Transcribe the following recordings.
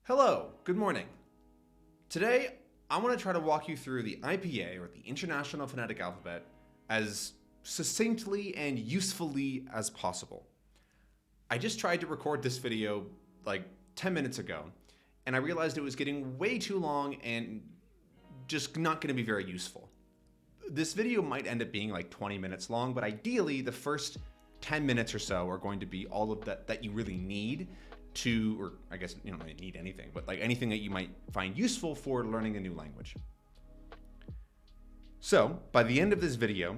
Hello, good morning. Today, I want to try to walk you through the IPA, or the International Phonetic Alphabet, as succinctly and usefully as possible. I just tried to record this video like 10 minutes ago, and I realized it was getting way too long and just not going to be very useful. This video might end up being like 20 minutes long, but ideally the first 10 minutes or so are going to be all of that you really need to, or I guess you don't really need anything, but like anything that you might find useful for learning a new language. So by the end of this video,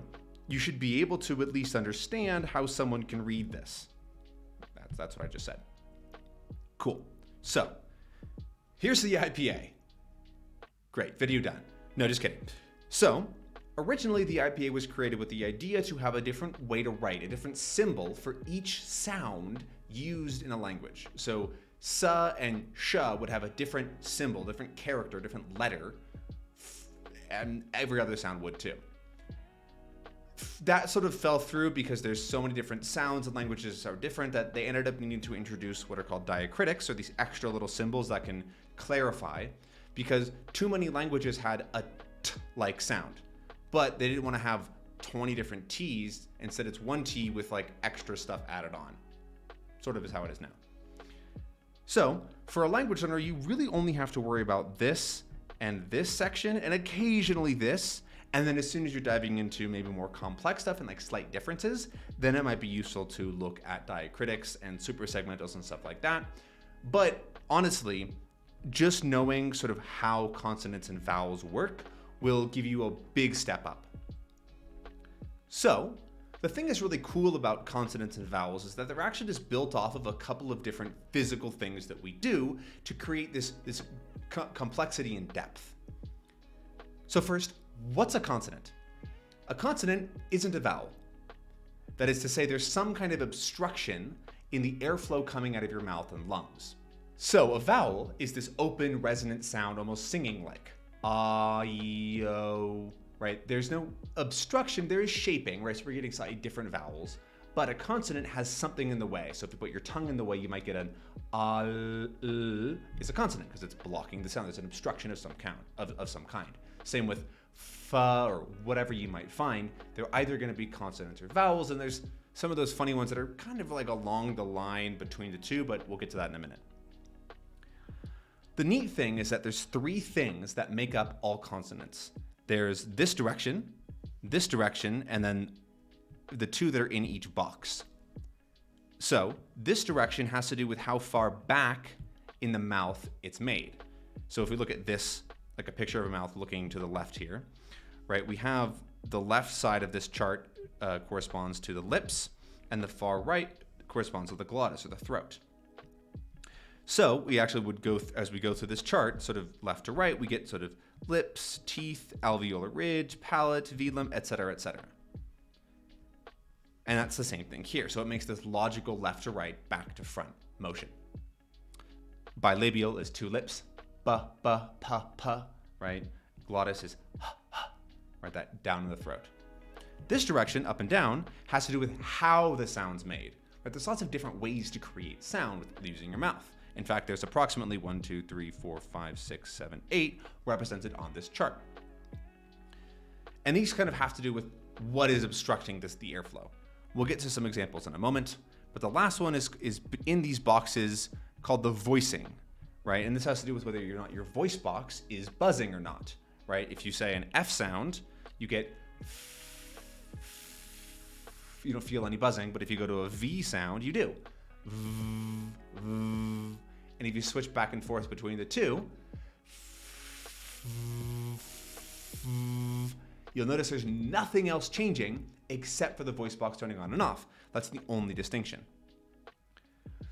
you should be able to at least understand how someone can read this. That's what I just said. Cool. So here's the IPA. Great, video done. No, just kidding. So originally the IPA was created with the idea to have a different way to write, a different symbol for each sound used in a language. So sa and sha would have a different symbol, different character, different letter, and every other sound would too. That sort of fell through because there's so many different sounds and languages are different that they ended up needing to introduce what are called diacritics, or these extra little symbols that can clarify, because too many languages had a t-like sound, but they didn't want to have 20 different T's. Instead, it's one T with like extra stuff added on. Sort of is how it is now. So for a language learner, you really only have to worry about this and this section, and occasionally this. And then as soon as you're diving into maybe more complex stuff and like slight differences, then it might be useful to look at diacritics and supersegmentals and stuff like that. But honestly, just knowing sort of how consonants and vowels work will give you a big step up. So the thing that's really cool about consonants and vowels is that they're actually just built off of a couple of different physical things that we do to create this complexity and depth. So first, what's a consonant? A consonant isn't a vowel. That is to say, there's some kind of obstruction in the airflow coming out of your mouth and lungs. So a vowel is this open, resonant sound, almost singing like ah, e, o, right? There's no obstruction, there is shaping, right? So we're getting slightly different vowels, but a consonant has something in the way. So if you put your tongue in the way, you might get an al, is a consonant because it's blocking the sound. There's an obstruction of some kind. Same with fa or whatever you might find. They're either going to be consonants or vowels, and there's some of those funny ones that are kind of like along the line between the two, but we'll get to that in a minute. The neat thing is that there's three things that make up all consonants. There's this direction, and then the two that are in each box. So this direction has to do with how far back in the mouth it's made. So if we look at this, like a picture of a mouth looking to the left here, right? We have the left side of this chart corresponds to the lips, and the far right corresponds to the glottis, or the throat. So we actually would go, as we go through this chart, sort of left to right, we get sort of lips, teeth, alveolar ridge, palate, velum, etc., etc. And that's the same thing here. So it makes this logical left to right, back to front motion. Bilabial is two lips, ba, ba, pa, pa, right? Glottis is ha, ha, right? That down in the throat. This direction, up and down, has to do with how the sound's made. Right? There's lots of different ways to create sound with using your mouth. In fact, there's approximately 1, 2, 3, 4, 5, 6, 7, 8 represented on this chart. And these kind of have to do with what is obstructing the airflow. We'll get to some examples in a moment, but the last one is in these boxes called the voicing, right? And this has to do with whether or not your voice box is buzzing or not, right? If you say an F sound, you get, you don't feel any buzzing, but if you go to a V sound, you do. And if you switch back and forth between the two, you'll notice there's nothing else changing except for the voice box turning on and off. That's the only distinction.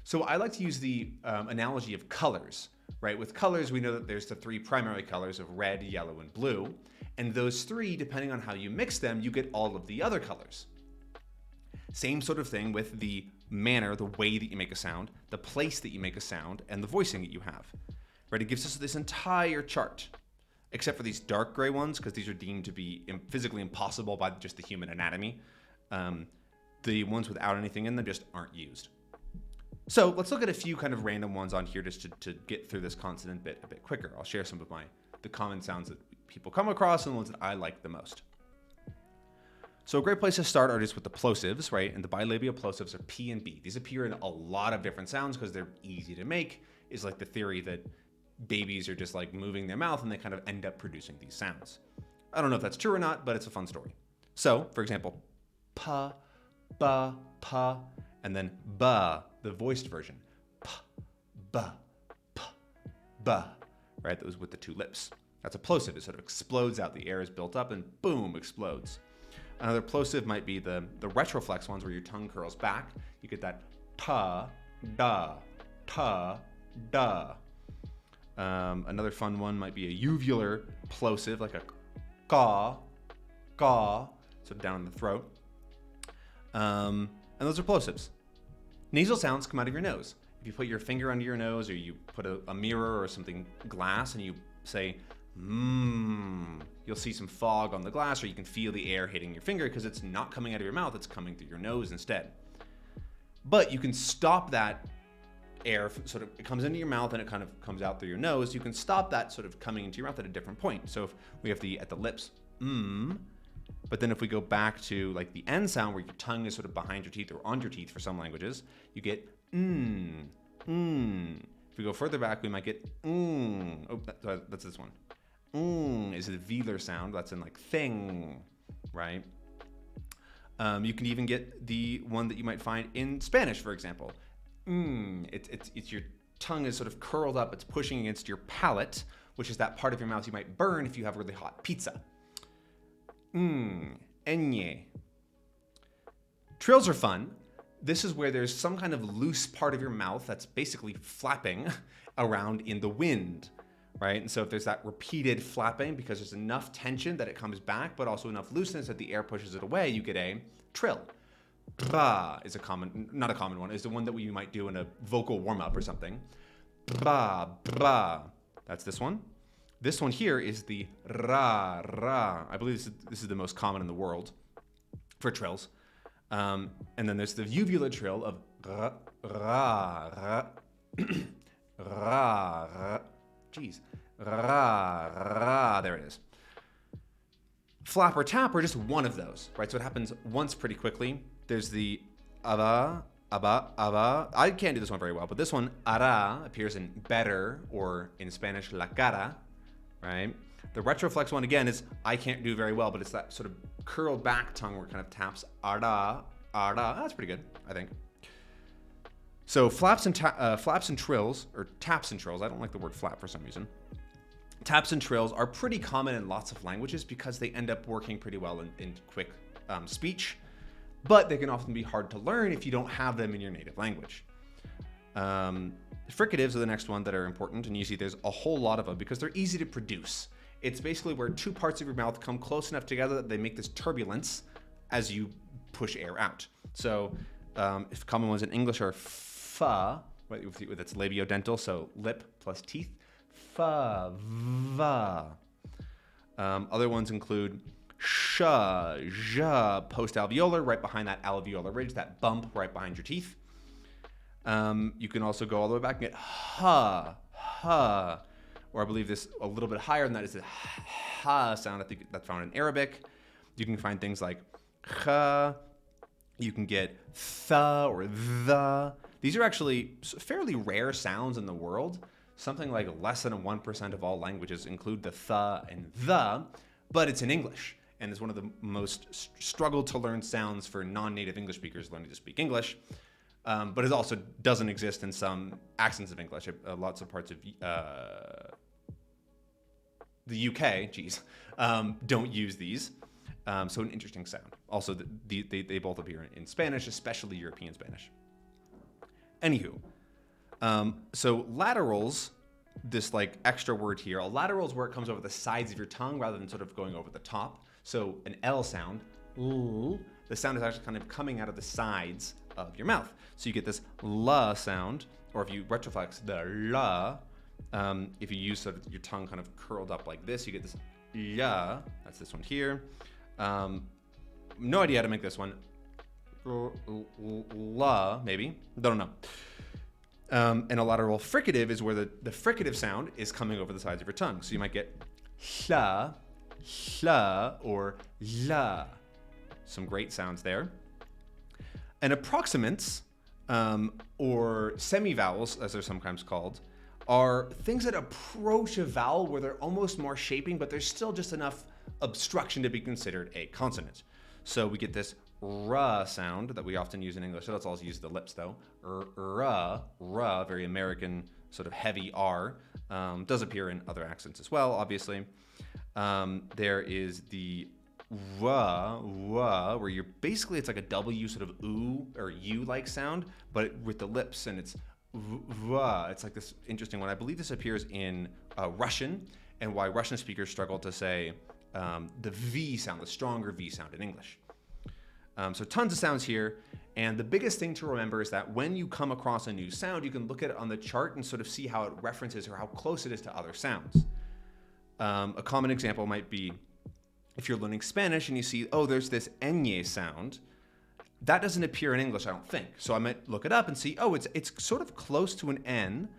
So I like to use the analogy of colors, right? With colors, we know that there's the three primary colors of red, yellow, and blue. And those three, depending on how you mix them, you get all of the other colors. Same sort of thing with the manner, the way that you make a sound, the place that you make a sound, and the voicing that you have. Right? It gives us this entire chart, except for these dark gray ones, because these are deemed to be physically impossible by just the human anatomy. The ones without anything in them just aren't used. So let's look at a few kind of random ones on here just to get through this consonant bit a bit quicker. I'll share some of the common sounds that people come across and the ones that I like the most. So a great place to start are just with the plosives, right? And the bilabial plosives are P and B. These appear in a lot of different sounds because they're easy to make. Is like the theory that babies are just like moving their mouth and they kind of end up producing these sounds. I don't know if that's true or not, but it's a fun story. So, for example, pa, ba, pa, and then ba, the voiced version. Pa, ba, right? Those with the two lips. That's a plosive. It sort of explodes out. The air is built up and boom, explodes. Another plosive might be the retroflex ones where your tongue curls back. You get that ta, da, ta, da. Another fun one might be a uvular plosive, like a ka, so down in the throat. And those are plosives. Nasal sounds come out of your nose. If you put your finger under your nose or you put a mirror or something glass and you say, you'll see some fog on the glass, or you can feel the air hitting your finger because it's not coming out of your mouth, it's coming through your nose instead. But you can stop that air, sort of, it comes into your mouth and it kind of comes out through your nose. You can stop that sort of coming into your mouth at a different point. So if we have at the lips, but then if we go back to like the N sound where your tongue is sort of behind your teeth or on your teeth for some languages, you get If we go further back, we might get Oh, that's this one. Is a velar sound. That's in like thing, right? You can even get the one that you might find in Spanish, for example. It's your tongue is sort of curled up. It's pushing against your palate, which is that part of your mouth you might burn if you have really hot pizza. Enye. Trills are fun. This is where there's some kind of loose part of your mouth that's basically flapping around in the wind, right? And so if there's that repeated flapping because there's enough tension that it comes back, but also enough looseness that the air pushes it away, you get a trill. Ba is not a common one, is the one that you might do in a vocal warm-up or something. Ba, ba. That's this one. This one here is the ra, ra. I believe this is the most common in the world for trills. And then there's the uvular trill of ra, ra, ra, ra, ra. Jeez. Ra, ra. There it is. Flap or tap are just one of those, right? So it happens once pretty quickly. There's the aba, aba, aba. I can't do this one very well, but this one, ara, appears in better, or in Spanish, la cara, right? The retroflex one, again, is I can't do very well, but it's that sort of curled back tongue where it kind of taps ara, ara. That's pretty good, I think. So flaps and trills, or taps and trills, I don't like the word flap for some reason. Taps and trills are pretty common in lots of languages because they end up working pretty well in quick speech, but they can often be hard to learn if you don't have them in your native language. Fricatives are the next one that are important, and you see there's a whole lot of them because they're easy to produce. It's basically where two parts of your mouth come close enough together that they make this turbulence as you push air out. So if common ones in English are fa, with its labiodental, so lip plus teeth, fa, va. Other ones include sha, ja, post-alveolar, right behind that alveolar ridge, that bump right behind your teeth. You can also go all the way back and get ha, ha. Or I believe this a little bit higher than that is the ha sound. I think that's found in Arabic. You can find things like kha. You can get tha or the. These are actually fairly rare sounds in the world. Something like less than 1% of all languages include the tha and the, but it's in English. And it's one of the most struggled to learn sounds for non-native English speakers learning to speak English. But it also doesn't exist in some accents of English. Lots of parts of the UK, don't use these. So an interesting sound. Also, they both appear in Spanish, especially European Spanish. Anywho, so laterals, this like extra word here, a lateral is where it comes over the sides of your tongue rather than sort of going over the top. So an L sound, the sound is actually kind of coming out of the sides of your mouth. So you get this la sound, or if you retroflex the la, if you use sort of your tongue kind of curled up like this, you get this ya. That's this one here. No idea how to make this one. La, maybe. Don't know. And a lateral fricative is where the fricative sound is coming over the sides of your tongue. So you might get sha, sha, or la. Some great sounds there. And approximants, or semi-vowels, as they're sometimes called, are things that approach a vowel where they're almost more shaping, but there's still just enough obstruction to be considered a consonant. So we get this R sound that we often use in English. So let's also use the lips though. R, very American sort of heavy R. Does appear in other accents as well, obviously. There is the where you're basically, it's like a W sort of oo or U-like sound, but with the lips, and it's it's like this interesting one. I believe this appears in Russian, and why Russian speakers struggle to say the V sound, the stronger V sound in English. So tons of sounds here, and the biggest thing to remember is that when you come across a new sound, you can look at it on the chart and sort of see how it references or how close it is to other sounds. A common example might be if you're learning Spanish and you see, oh, there's this ñ sound. That doesn't appear in English, I don't think. So I might look it up and see, oh, it's sort of close to an N,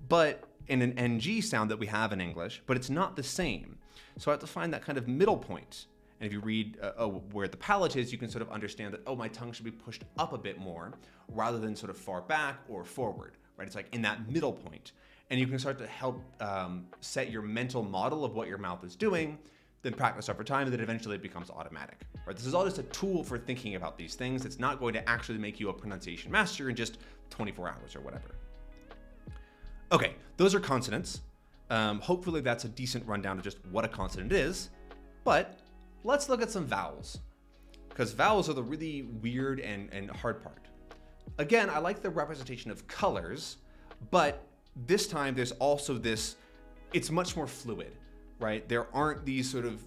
but in an NG sound that we have in English, but it's not the same. So I have to find that kind of middle point. And if you read where the palate is, you can sort of understand that, oh, my tongue should be pushed up a bit more rather than sort of far back or forward, right? It's like in that middle point. And you can start to help set your mental model of what your mouth is doing, then practice over time, and then eventually it becomes automatic, right? This is all just a tool for thinking about these things. It's not going to actually make you a pronunciation master in just 24 hours or whatever. Okay, those are consonants. Hopefully that's a decent rundown of just what a consonant is, but let's look at some vowels, because vowels are the really weird and hard part. Again, I like the representation of colors, but this time there's also this, it's much more fluid, right? There aren't these sort of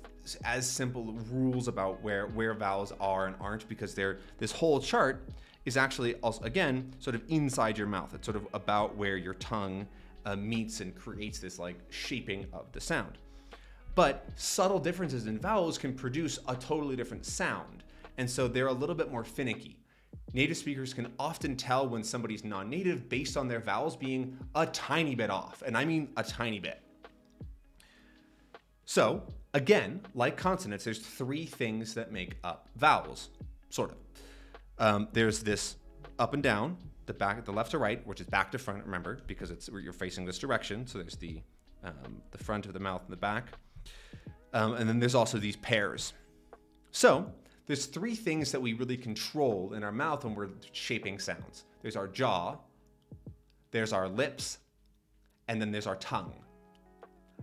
as simple rules about where vowels are and aren't, because this whole chart is actually also, again, sort of inside your mouth. It's sort of about where your tongue meets and creates this like shaping of the sound. But subtle differences in vowels can produce a totally different sound. And so they're a little bit more finicky. Native speakers can often tell when somebody's non-native based on their vowels being a tiny bit off. And I mean a tiny bit. So again, like consonants, there's three things that make up vowels, sort of. There's this up and down, the back, the left to right, which is back to front, remember, because you're facing this direction. So there's the front of the mouth and the back. And then there's also these pairs. So there's three things that we really control in our mouth when we're shaping sounds. There's our jaw, there's our lips, and then there's our tongue,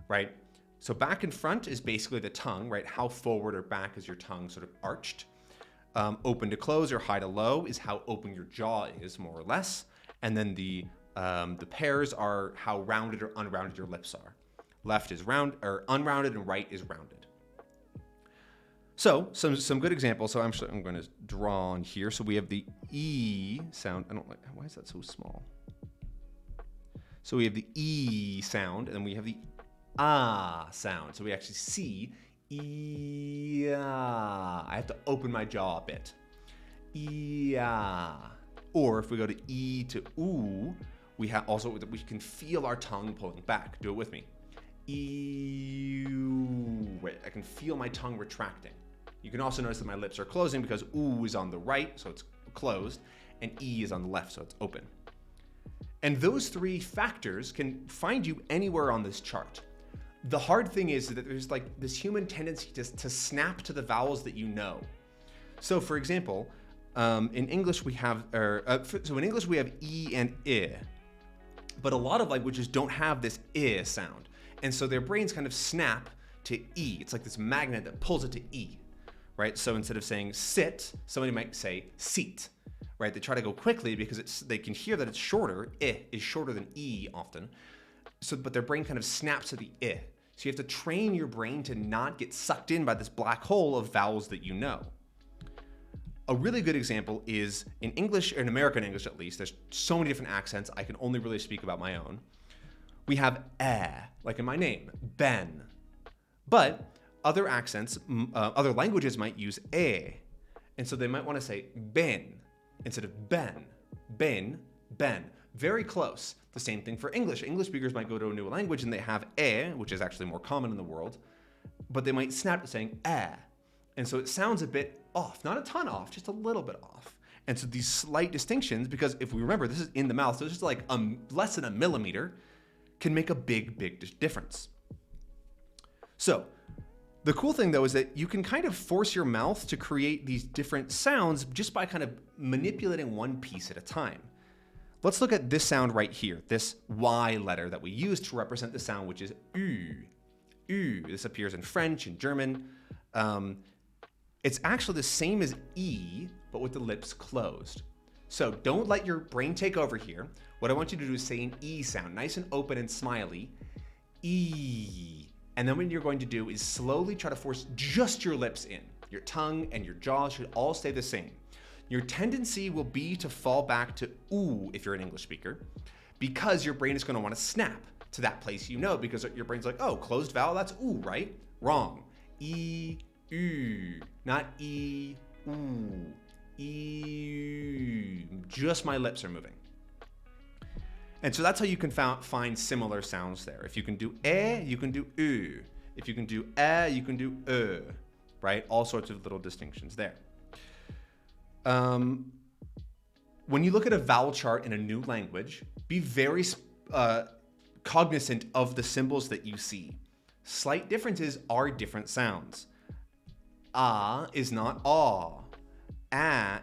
right? So back and front is basically the tongue, right? How forward or back is your tongue sort of arched? Open to close or high to low is how open your jaw is, more or less. And then the pairs are how rounded or unrounded your lips are. Left is round or unrounded, and right is rounded. So some good examples. So I'm going to draw on here. So we have the E sound. I don't like, why is that so small? So we have the E sound, and then we have the ah sound. So we actually see E ah. I have to open my jaw a bit. E ah. Or if we go to E to oo, we can feel our tongue pulling back. Do it with me. Ew. Wait, I can feel my tongue retracting. You can also notice that my lips are closing because oo is on the right, so it's closed, and E is on the left, so it's open. And those three factors can find you anywhere on this chart. The hard thing is that there's like this human tendency to snap to the vowels that you know. So for example, in English we have, so in English we have E and I, but a lot of languages don't have this I sound. And so their brains kind of snap to E. It's like this magnet that pulls it to E, right? So instead of saying sit, somebody might say seat, right? They try to go quickly because they can hear that it's shorter. I is shorter than E often. So, but their brain kind of snaps to the I. So you have to train your brain to not get sucked in by this black hole of vowels that you know. A really good example is in English, or in American English at least, there's so many different accents, I can only really speak about my own. We have like in my name, Ben. But other accents, other languages might use and so they might want to say ben instead of ben. Ben, ben. Very close. The same thing for English. English speakers might go to a new language and they have which is actually more common in the world, but they might snap to saying And so it sounds a bit off, not a ton off, just a little bit off. And so these slight distinctions, because if we remember, this is in the mouth, so it's just like less than a millimeter, can make a big, big difference. So the cool thing though is that you can kind of force your mouth to create these different sounds just by kind of manipulating one piece at a time. Let's look at this sound right here, this Y letter that we use to represent the sound, which is U. U. This appears in French and German. It's actually the same as E, but with the lips closed. So don't let your brain take over here. What I want you to do is say an E sound, nice and open and smiley. E. And then what you're going to do is slowly try to force just your lips in. Your tongue and your jaw should all stay the same. Your tendency will be to fall back to ooh if you're an English speaker, because your brain is going to want to snap to that place because your brain's like, oh, closed vowel, that's ooh, right? Wrong. E, oo, not e, ooh. E, just my lips are moving. And so that's how you can find similar sounds there. If you can do you can do u. If you can do you can do right? All sorts of little distinctions there. When you look at a vowel chart in a new language, be very cognizant of the symbols that you see. Slight differences are different sounds. Is not aw.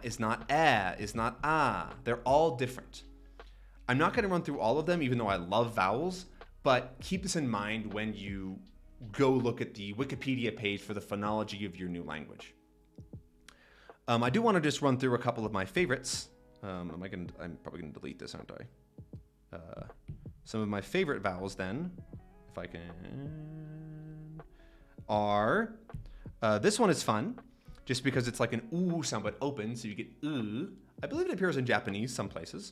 Is not is not ah. They're all different. I'm not going to run through all of them, even though I love vowels, but keep this in mind when you go look at the Wikipedia page for the phonology of your new language. I do want to just run through a couple of my favorites. I'm probably going to delete this, aren't I? Some of my favorite vowels then, if I can, are, this one is fun, just because it's like an ooh sound, but open, so you get I believe it appears in Japanese some places.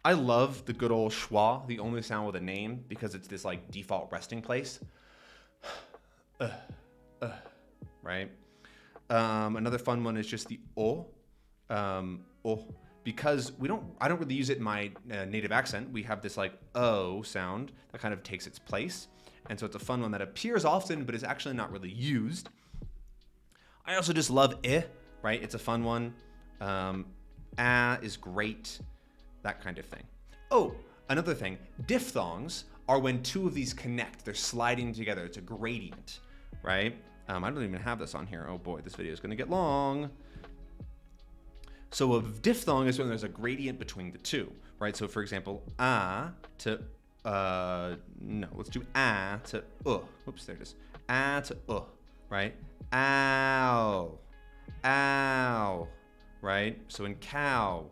I love the good old schwa, the only sound with a name, because it's this like default resting place. Right? Another fun one is just the o, because I don't really use it in my native accent. We have this like o sound that kind of takes its place, and so it's a fun one that appears often, but is actually not really used. I also just love right? It's a fun one. Is great, that kind of thing. Oh, another thing, diphthongs are when two of these connect. They're sliding together. It's a gradient, right? I don't even have this on here. Oh boy, this video is going to get long. So a diphthong is when there's a gradient between the two, right? So for example, to, no, let's do to, oops, there it is. To, right? Ow, ow, right? So in cow,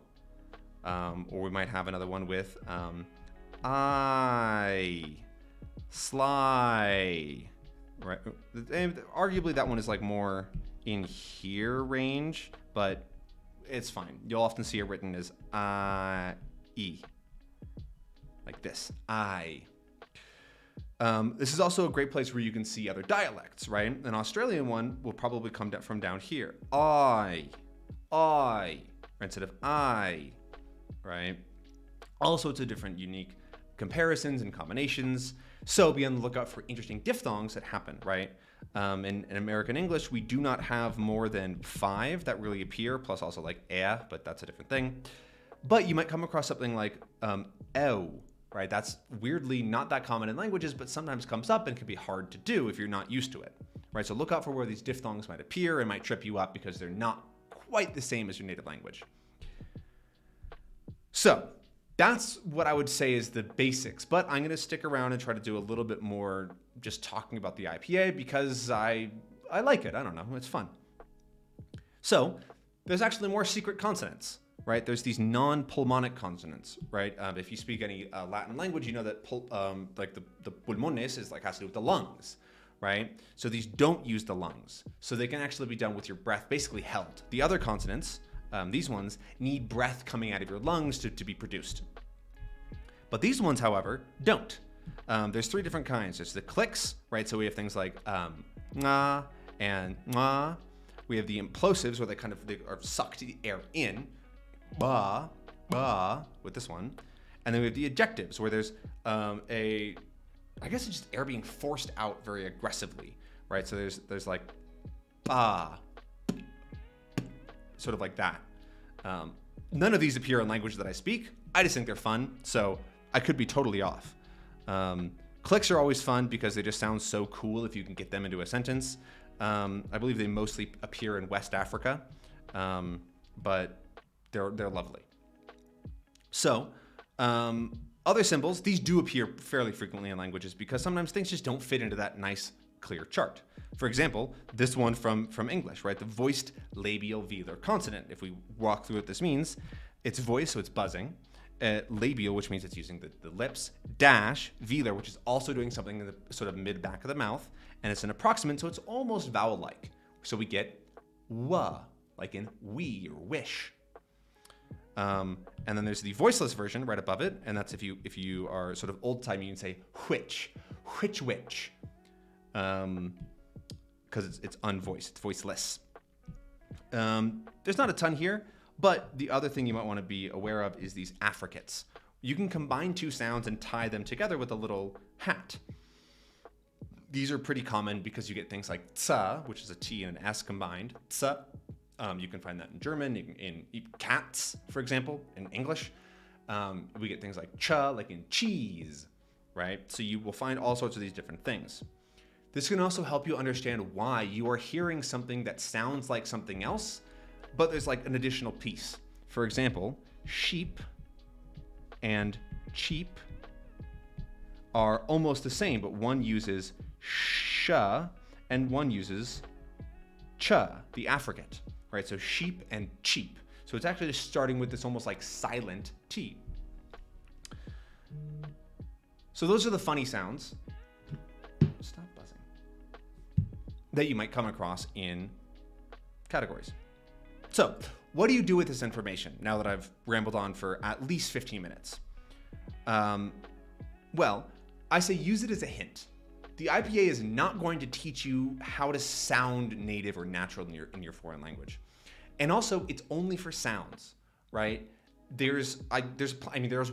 or we might have another one with, sly, right? And arguably that one is like more in here range, but it's fine. You'll often see it written as E, like this, I. This is also a great place where you can see other dialects, right? An Australian one will probably come from down here. I, instead of I, right? All sorts of different unique comparisons and combinations. So be on the lookout for interesting diphthongs that happen, right? In American English, we do not have more than 5 that really appear, plus also like but that's a different thing. But you might come across something like right? That's weirdly not that common in languages, but sometimes comes up and can be hard to do if you're not used to it, right? So look out for where these diphthongs might appear and might trip you up because they're not quite the same as your native language. So that's what I would say is the basics, but I'm going to stick around and try to do a little bit more just talking about the IPA because I like it. I don't know. It's fun. So there's actually more secret consonants, right? There's these non-pulmonic consonants, right? If you speak any Latin language, you know that like the pulmones is like has to do with the lungs, right? So these don't use the lungs. So they can actually be done with your breath basically held. The other consonants, these ones, need breath coming out of your lungs to be produced. But these ones, however, don't. There's 3 different kinds. There's the clicks, right? So we have things like nga and ma. We have the implosives, where they are sucked the air in, ba, ba, with this one. And then we have the adjectives, where there's I guess it's just air being forced out very aggressively, right? So there's like, sort of like that. None of these appear in language that I speak. I just think they're fun, so I could be totally off. Clicks are always fun because they just sound so cool if you can get them into a sentence. I believe they mostly appear in West Africa, but they're lovely. So, other symbols, these do appear fairly frequently in languages because sometimes things just don't fit into that nice, clear chart. For example, this one from English, right? The voiced labial velar consonant. If we walk through what this means, it's voice, so it's buzzing. Labial, which means it's using the lips. Dash, velar, which is also doing something in the sort of mid-back of the mouth. And it's an approximant, so it's almost vowel-like. So we get wa, like in we or wish. And then there's the voiceless version right above it, and that's if you are sort of old-timey, you can say which, which. Because it's unvoiced, it's voiceless. There's not a ton here, but the other thing you might want to be aware of is these affricates. You can combine two sounds and tie them together with a little hat. These are pretty common because you get things like tsa, which is a T and an S combined. Tsa. You can find that in German, in cats, for example, in English. We get things like cha, like in cheese, right? So you will find all sorts of these different things. This can also help you understand why you are hearing something that sounds like something else, but there's like an additional piece. For example, sheep and cheap are almost the same, but one uses sha and one uses cha, the affricate, right? So sheep and cheap. So it's actually just starting with this almost like silent T. So those are the funny sounds. Stop buzzing. That you might come across in categories. So what do you do with this information now that I've rambled on for at least 15 minutes? Well, I say use it as a hint. The IPA is not going to teach you how to sound native or natural in your foreign language. And also, it's only for sounds, right? There's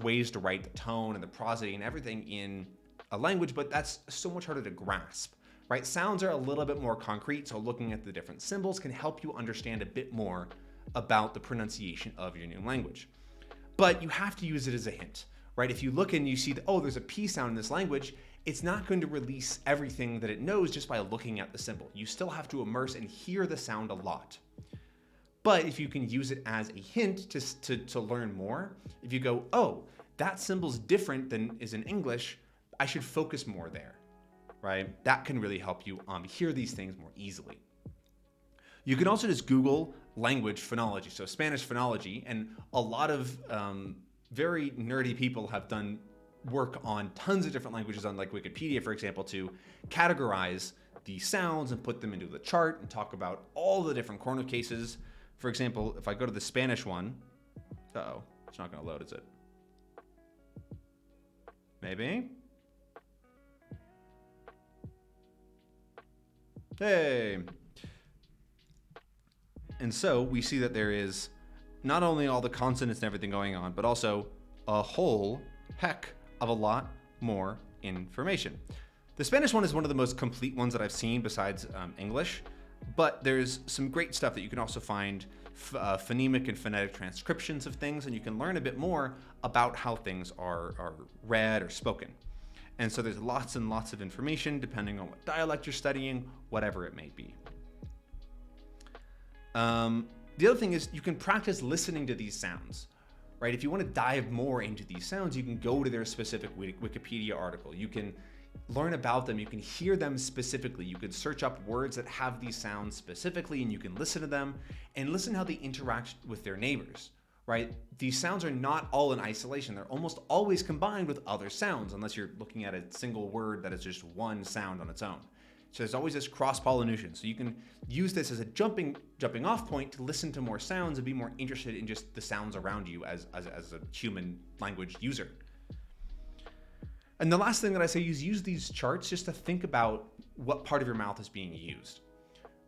ways to write the tone and the prosody and everything in a language, but that's so much harder to grasp, right? Sounds are a little bit more concrete, so looking at the different symbols can help you understand a bit more about the pronunciation of your new language. But you have to use it as a hint, right? If you look and you see that, oh, there's a P sound in this language, it's not going to release everything that it knows just by looking at the symbol. You still have to immerse and hear the sound a lot. But if you can use it as a hint to learn more, if you go, oh, that symbol's different than is in English, I should focus more there, right? That can really help you hear these things more easily. You can also just Google language phonology, so Spanish phonology, and a lot of very nerdy people have done work on tons of different languages on like Wikipedia, for example, to categorize the sounds and put them into the chart and talk about all the different corner cases. For example, if I go to the Spanish one, uh-oh, it's not going to load, is it? Maybe? Hey! And so we see that there is not only all the consonants and everything going on, but also a whole heck of a lot more information. The Spanish one is one of the most complete ones that I've seen besides English, but there's some great stuff that you can also find phonemic and phonetic transcriptions of things, and you can learn a bit more about how things are read or spoken. And so there's lots and lots of information depending on what dialect you're studying, whatever it may be. The other thing is you can practice listening to these sounds, right? If you want to dive more into these sounds, you can go to their specific Wikipedia article. You can learn about them. You can hear them specifically. You can search up words that have these sounds specifically, and you can listen to them and listen how they interact with their neighbors, right? These sounds are not all in isolation. They're almost always combined with other sounds, unless you're looking at a single word that is just one sound on its own. So there's always this cross-pollination. So you can use this as a jumping off point to listen to more sounds and be more interested in just the sounds around you as a human language user. And the last thing that I say is use these charts just to think about what part of your mouth is being used,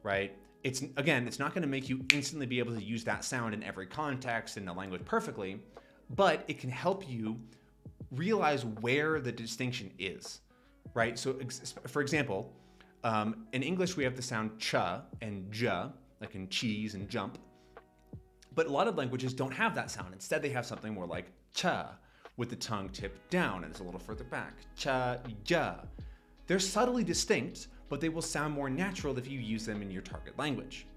right? It's not going to make you instantly be able to use that sound in every context in the language perfectly, but it can help you realize where the distinction is, right? So for example, in English, we have the sound ch and j, like in cheese and jump. But a lot of languages don't have that sound. Instead, they have something more like cha, with the tongue tipped down and it's a little further back. Cha, ja. They're subtly distinct, but they will sound more natural if you use them in your target language,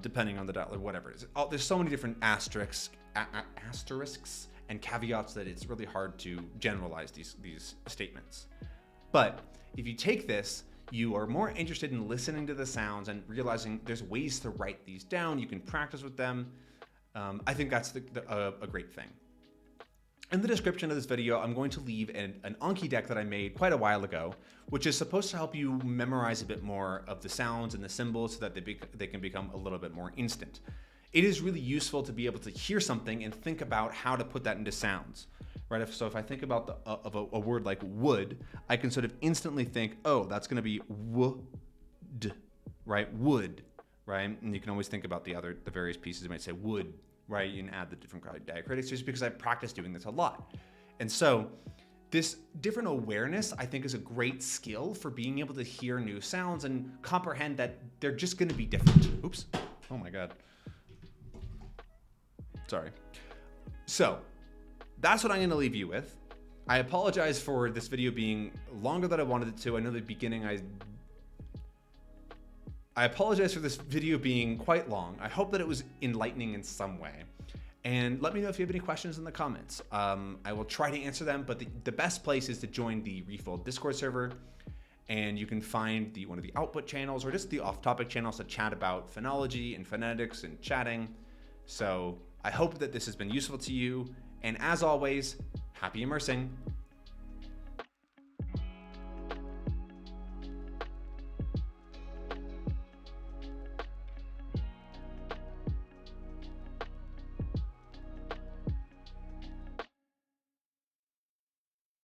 depending on the dialect or whatever it is. There's so many different asterisks and caveats that it's really hard to generalize these statements. But if you take this, you are more interested in listening to the sounds and realizing there's ways to write these down. You can practice with them. I think that's a great thing. In the description of this video, I'm going to leave an Anki deck that I made quite a while ago, which is supposed to help you memorize a bit more of the sounds and the symbols so that they can become a little bit more instant. It is really useful to be able to hear something and think about how to put that into sounds, right? So if I think about a word like wood, I can sort of instantly think, oh, that's going to be wood, right? Wood, right? And you can always think about the various pieces. You might say wood, right? You can add the different diacritics just because I've practiced doing this a lot. And so this different awareness, I think, is a great skill for being able to hear new sounds and comprehend that they're just going to be different. Oops. Oh my God. Sorry. So that's what I'm going to leave you with. I apologize for this video being longer than I wanted it to. I know at the beginning I apologize for this video being quite long. I hope that it was enlightening in some way. And let me know if you have any questions in the comments. I will try to answer them, but the best place is to join the Refold Discord server. And you can find one of the output channels or just the off-topic channels to chat about phonology and phonetics and chatting. So I hope that this has been useful to you. And as always, happy immersing.